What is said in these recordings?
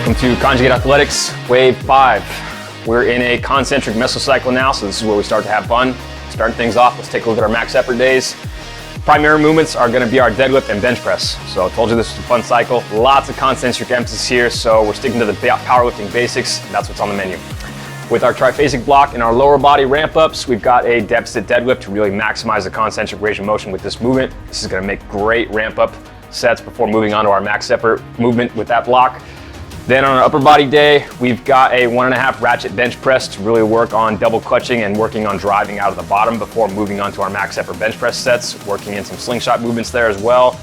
Welcome to Conjugate Athletics, Wave 5. We're in a concentric mesocycle now, so this is where we start to have fun. Starting things off, let's take a look at our max effort days. Primary movements are going to be our deadlift and bench press. So I told you this was a fun cycle. Lots of concentric emphasis here, so we're sticking to the powerlifting basics. That's what's on the menu. With our triphasic block and our lower body ramp ups, we've got a deficit deadlift to really maximize the concentric range of motion with this movement. This is going to make great ramp up sets before moving on to our max effort movement with that block. Then on our upper body day, we've got a 1.5 ratchet bench press to really work on double clutching and working on driving out of the bottom before moving on to our max effort bench press sets, working in some slingshot movements there as well.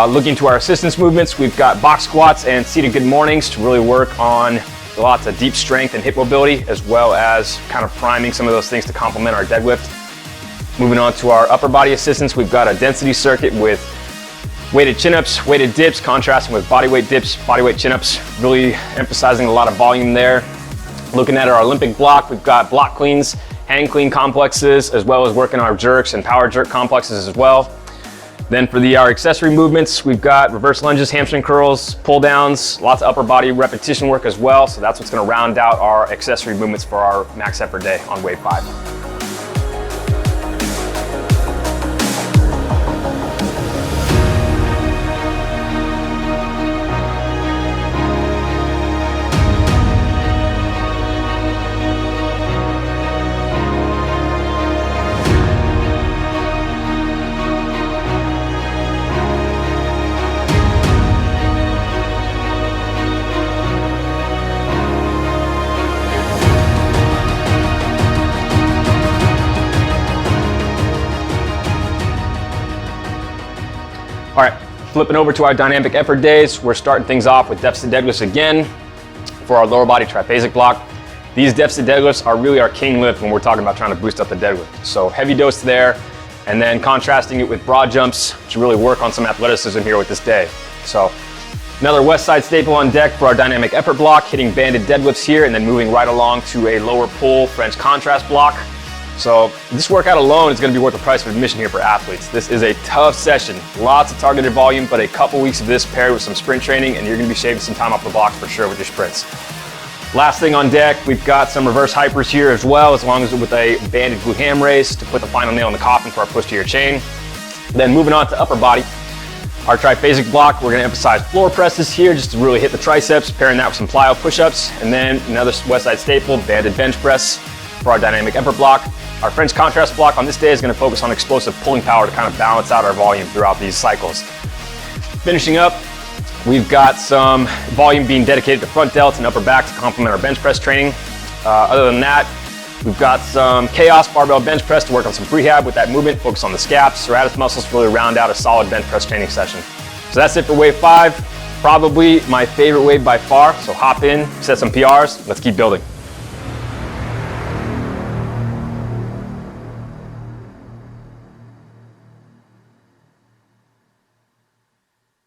Looking to our assistance movements, we've got box squats and seated good mornings to really work on lots of deep strength and hip mobility, as well as kind of priming some of those things to complement our deadlift. Moving on to our upper body assistance, we've got a density circuit with weighted chin-ups, weighted dips, contrasting with bodyweight dips, bodyweight chin-ups, really emphasizing a lot of volume there. Looking at our Olympic block, we've got block cleans, hang clean complexes, as well as working our jerks and power jerk complexes as well. Then for our accessory movements, we've got reverse lunges, hamstring curls, pull downs, lots of upper body repetition work as well. So that's what's gonna round out our accessory movements for our max effort day on Wave 5. All right, flipping over to our dynamic effort days, we're starting things off with deficit deadlifts again for our lower body triphasic block. These deficit deadlifts are really our king lift when we're talking about trying to boost up the deadlift. So heavy dose there, and then contrasting it with broad jumps to really work on some athleticism here with this day. So another west side staple on deck for our dynamic effort block, hitting banded deadlifts here, and then moving right along to a lower pull French contrast block. So this workout alone is going to be worth the price of admission here for athletes. This is a tough session, lots of targeted volume, but a couple weeks of this paired with some sprint training, and you're going to be shaving some time off the blocks for sure with your sprints. Last thing on deck, we've got some reverse hypers here as well, as long as with a banded glute ham raise to put the final nail in the coffin for our push to your chain. Then moving on to upper body, our triphasic block, we're going to emphasize floor presses here just to really hit the triceps, pairing that with some plyo push-ups, and then another west side staple, banded bench press for our dynamic effort block. Our French contrast block on this day is going to focus on explosive pulling power to kind of balance out our volume throughout these cycles. Finishing up, we've got some volume being dedicated to front delts and upper back to complement our bench press training. Other than that, we've got some chaos barbell bench press to work on some prehab with that movement, focus on the scaps, serratus muscles to really round out a solid bench press training session. So that's it for Wave 5. Probably my favorite wave by far. So hop in, set some PRs, let's keep building.